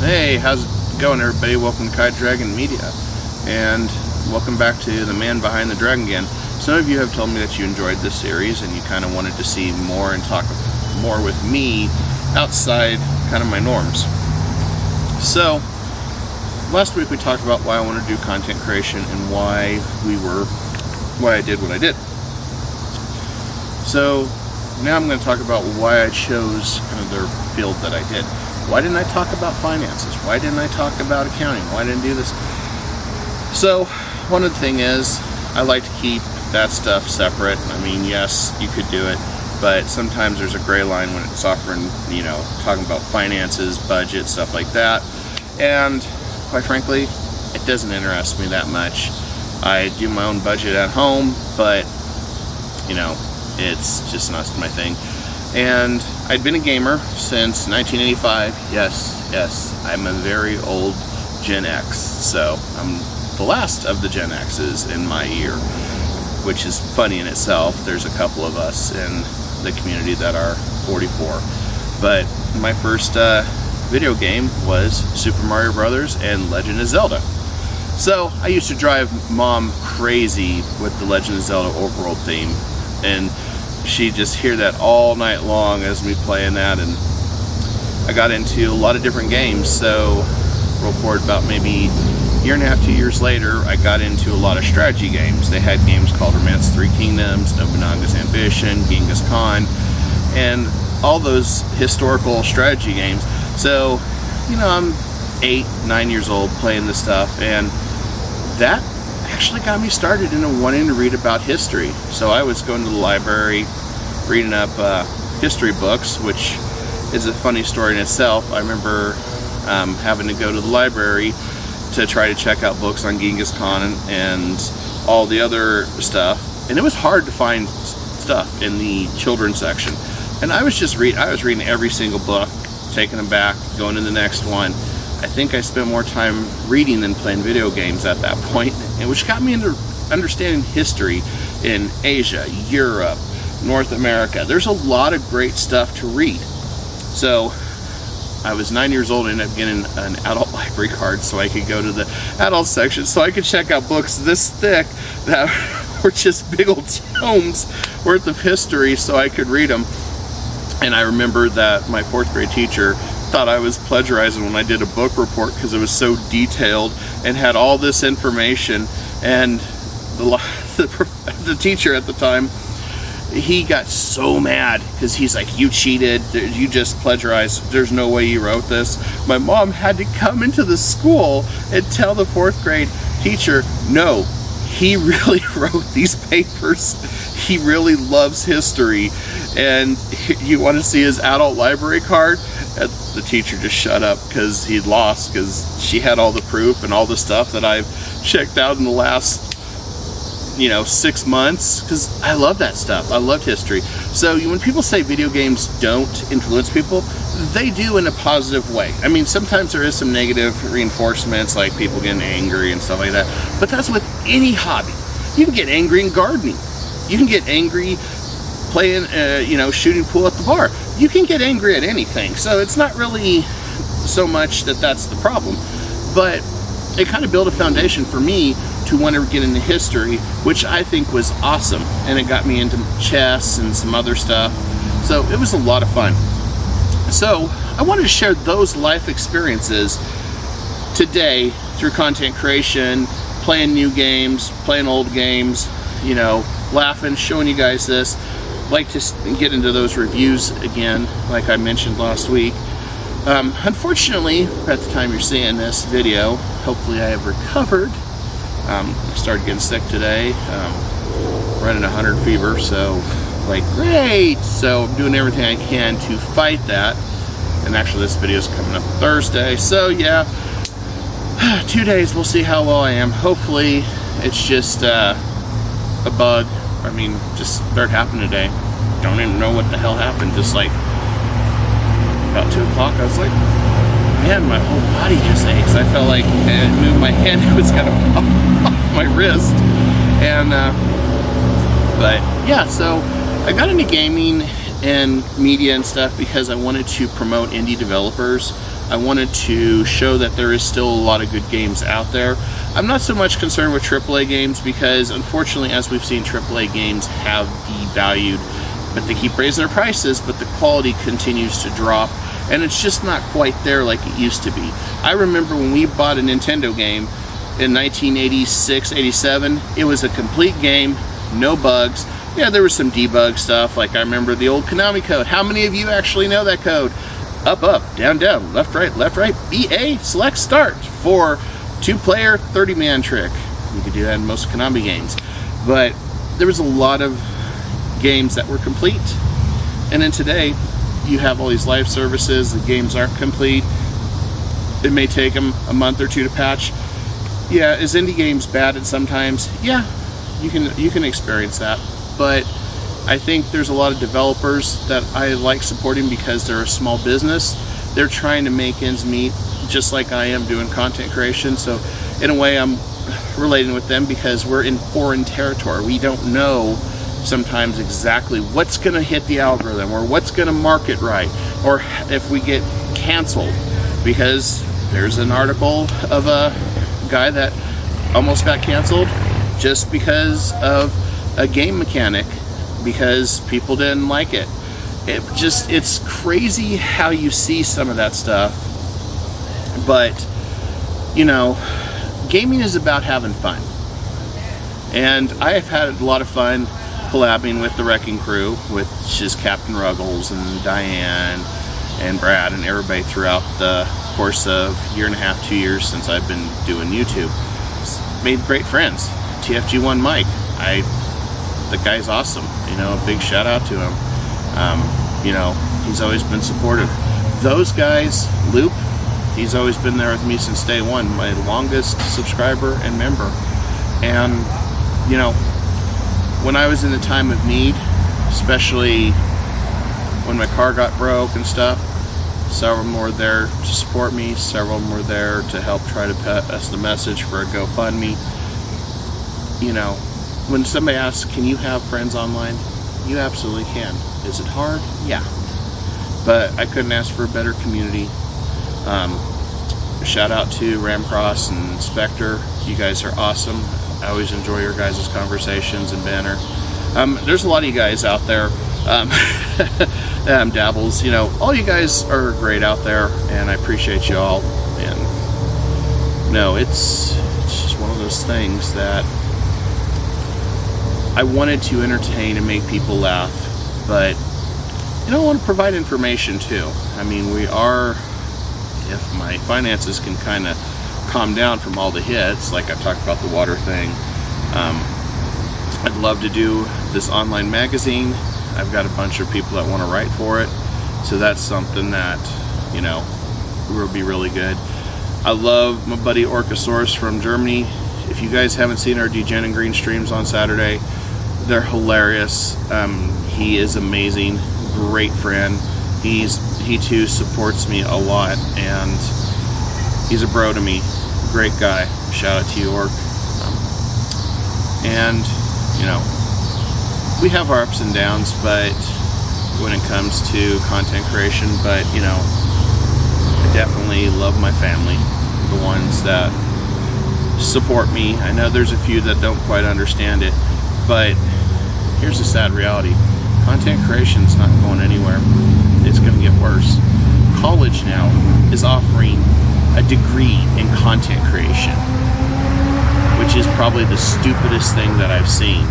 Hey, how's it going, everybody? Welcome to Kite Dragon Media, and welcome back to the man behind the dragon again. Some of you have told me that you enjoyed this series and you kind of wanted to see more and talk more with me outside kind of my norms. So last week we talked about why I want to do content creation and why I did what I did. So now I'm going to talk about why I chose kind of the field that I did. Why didn't I talk about finances? Why didn't I talk about accounting? Why didn't I do this? So one of the things is I like to keep that stuff separate. I mean, yes, you could do it, but sometimes there's a gray line when it's offering, talking about finances, budget, stuff like that. And quite frankly, it doesn't interest me that much. I do my own budget at home, but it's just not my thing. And I'd been a gamer since 1985. Yes, I'm a very old Gen X, so I'm the last of the Gen X's in my year, which is funny in itself. There's a couple of us in the community that are 44. But my first video game was Super Mario Brothers and Legend of Zelda. So I used to drive Mom crazy with the Legend of Zelda overworld theme, and she'd just hear that all night long as me playing that. And I got into a lot of different games. So roll forward about maybe a year and a half, 2 years later, I got into a lot of strategy games. They had games called Romance 3 Kingdoms, Nobunaga's Ambition, Genghis Khan, and all those historical strategy games. So I'm 8, 9 years old playing this stuff, and that actually got me started into wanting to read about history. So I was going to the library, reading up history books, which is a funny story in itself. I remember having to go to the library to try to check out books on Genghis Khan and all the other stuff, and it was hard to find stuff in the children's section. And I was reading every single book, taking them back, going to the next one. I think I spent more time reading than playing video games at that point, and which got me into understanding history in Asia, Europe, North America. There's a lot of great stuff to read. So I was 9 years old and ended up getting an adult library card so I could go to the adult section, so I could check out books this thick that were just big old tomes worth of history so I could read them. And I remember that my 4th grade teacher thought I was plagiarizing when I did a book report because it was so detailed and had all this information. And the teacher at the time, he got so mad because he's like, "You cheated, you just plagiarized, there's no way you wrote this." My mom had to come into the school and tell the 4th grade teacher, "No, he really wrote these papers. He really loves history, and you want to see his adult library card?" And the teacher just shut up because he'd lost, because she had all the proof and all the stuff that I've checked out in the last 6 months, because I love that stuff. I love history. So when people say video games don't influence people, they do in a positive way. I mean, sometimes there is some negative reinforcements, like people getting angry and stuff like that, but that's with any hobby. You can get angry in gardening. You can get angry playing, shooting pool at the bar. You can get angry at anything. So it's not really so much that that's the problem, but it kind of built a foundation for me to want to get into history, which I think was awesome. And it got me into chess and some other stuff. So it was a lot of fun. So I wanted to share those life experiences today through content creation, playing new games, playing old games, laughing, showing you guys this. Like to get into those reviews again, like I mentioned last week. Unfortunately, at the time you're seeing this video, hopefully I have recovered. I started getting sick today, running 100 fever, so great. So I'm doing everything I can to fight that. And actually this video is coming up Thursday, so yeah, 2 days, we'll see how well I am. Hopefully it's just a bug. I mean, just started happening today. Don't even know what the hell happened. Just about 2 o'clock, I was like, man, my whole body just aches. I felt like I moved my hand, it was kind of off my wrist. And, but yeah, so I got into gaming and media and stuff because I wanted to promote indie developers. I wanted to show that there is still a lot of good games out there. I'm not so much concerned with AAA games because, unfortunately, as we've seen, AAA games have devalued, but they keep raising their prices, but the quality continues to drop, and it's just not quite there like it used to be. I remember when we bought a Nintendo game in 1986, 87, it was a complete game, no bugs. Yeah, there was some debug stuff, like I remember the old Konami code. How many of you actually know that code? Up, up, down, down, left, right, BA, select, start for 2-player, 30-man trick. You could do that in most Konami games. But there was a lot of games that were complete. And then today, you have all these live services, the games aren't complete. It may take them a month or two to patch. Yeah, is indie games bad at sometimes? Yeah, you can experience that. But I think there's a lot of developers that I like supporting because they're a small business. They're trying to make ends meet, just like I am doing content creation. So in a way, I'm relating with them because we're in foreign territory. We don't know sometimes exactly what's going to hit the algorithm or what's going to market right, or if we get canceled. Because there's an article of a guy that almost got canceled just because of a game mechanic, because people didn't like it. It's crazy how you see some of that stuff. But, you know, gaming is about having fun. And I have had a lot of fun collabing with the Wrecking Crew, which is Captain Ruggles and Diane and Brad and everybody throughout the course of 1.5 2 years since I've been doing YouTube. Made great friends. TFG1 Mike, the guy's awesome. You know, a big shout out to him. You know, he's always been supportive. Those guys, Loop, he's always been there with me since day one, my longest subscriber and member. And, you know, when I was in a time of need, especially when my car got broke and stuff, several of them were there to support me. Several of them were there to help try to pass the message for a GoFundMe. You know, when somebody asks, can you have friends online? You absolutely can. Is it hard? Yeah. But I couldn't ask for a better community. Shout out to Ramcross and Spectre. You guys are awesome. I always enjoy your guys' conversations and banner. There's a lot of you guys out there. Dabbles, you know, all you guys are great out there, and I appreciate you all. And no, it's just one of those things that I wanted to entertain and make people laugh, but you know, I want to provide information too. I mean, we are, if my finances can kind of calm down from all the hits, like I talked about the water thing, I'd love to do this online magazine. I've got a bunch of people that want to write for it, so that's something that, you know, will be really good. I love my buddy Orcasaurus from Germany. If you guys haven't seen our Degen and Green streams on Saturday, they're hilarious. He is amazing, great friend. He too supports me a lot, and he's a bro to me. Great guy. Shout out to you, Orc. And you know, we have our ups and downs, but when it comes to content creation, but you know, I definitely love my family, the ones that support me. I know there's a few that don't quite understand it, but here's the sad reality. Content creation's not going anywhere. It's going to get worse. College now is offering a degree in content creation, which is probably the stupidest thing that I've seen.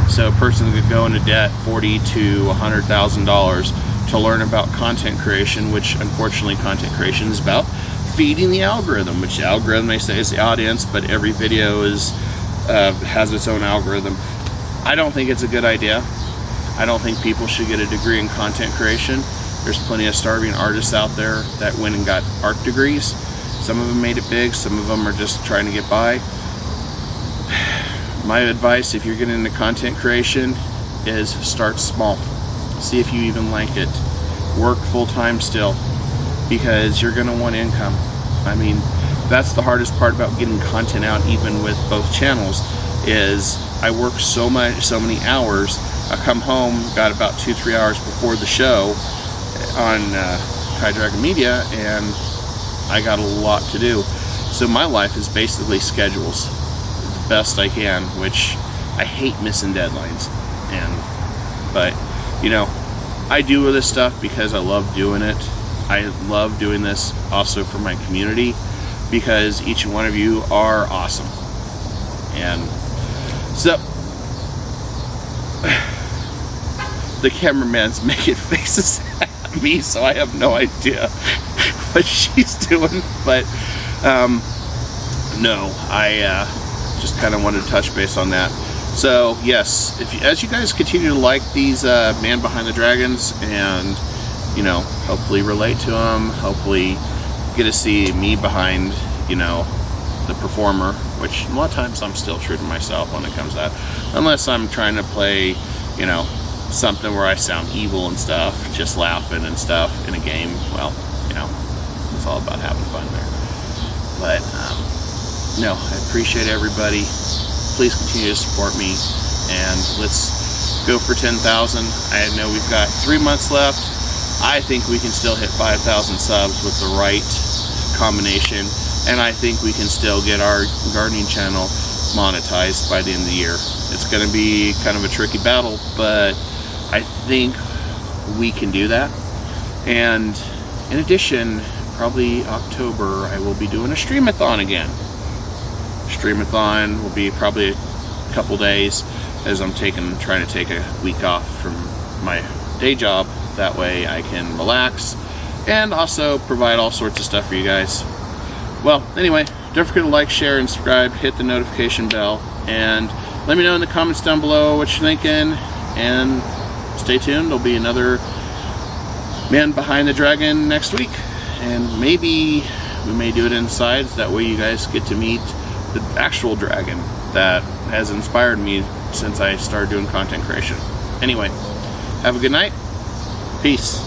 So a person could go into debt $40,000 to $100,000 to learn about content creation, which unfortunately content creation is about feeding the algorithm, which the algorithm may say is the audience, but every video has its own algorithm. I don't think it's a good idea. I don't think people should get a degree in content creation. There's plenty of starving artists out there that went and got art degrees. Some of them made it big, some of them are just trying to get by. My advice, if you're getting into content creation, is start small. See if you even like it. Work full-time still, because you're going to want income. I mean, that's the hardest part about getting content out, even with both channels, is I work so many hours. I come home, got about 2-3 hours before the show on Kai Dragon Media, and I got a lot to do. So my life is basically schedules the best I can, which I hate missing deadlines. But you know, I do this stuff because I love doing it. I love doing this also for my community, because each and one of you are awesome. And so the cameraman's making faces at me, so I have no idea what she's doing. But no, I just kind of wanted to touch base on that. So yes, as you guys continue to like these Man Behind the Dragons, and you know, hopefully relate to them, hopefully get to see me behind, you know, the performer, which a lot of times I'm still true to myself when it comes to that, unless I'm trying to play, you know, something where I sound evil and stuff, just laughing and stuff in a game. Well, you know, it's all about having fun there. But no, I appreciate everybody. Please continue to support me, and let's go for 10,000. I know we've got 3 months left. I think we can still hit 5,000 subs with the right combination, and I think we can still get our gardening channel monetized by the end of the year. It's going to be kind of a tricky battle, but I think we can do that. And in addition, probably October, I will be doing a streamathon again. Streamathon will be probably a couple days, as I'm trying to take a week off from my day job. That way I can relax and also provide all sorts of stuff for you guys. Well, anyway, don't forget to like, share, and subscribe. Hit the notification bell, and let me know in the comments down below what you're thinking. And stay tuned. There'll be another Man Behind the Dragon next week, and maybe we may do it inside, so that way you guys get to meet the actual dragon that has inspired me since I started doing content creation. Anyway, have a good night. Peace.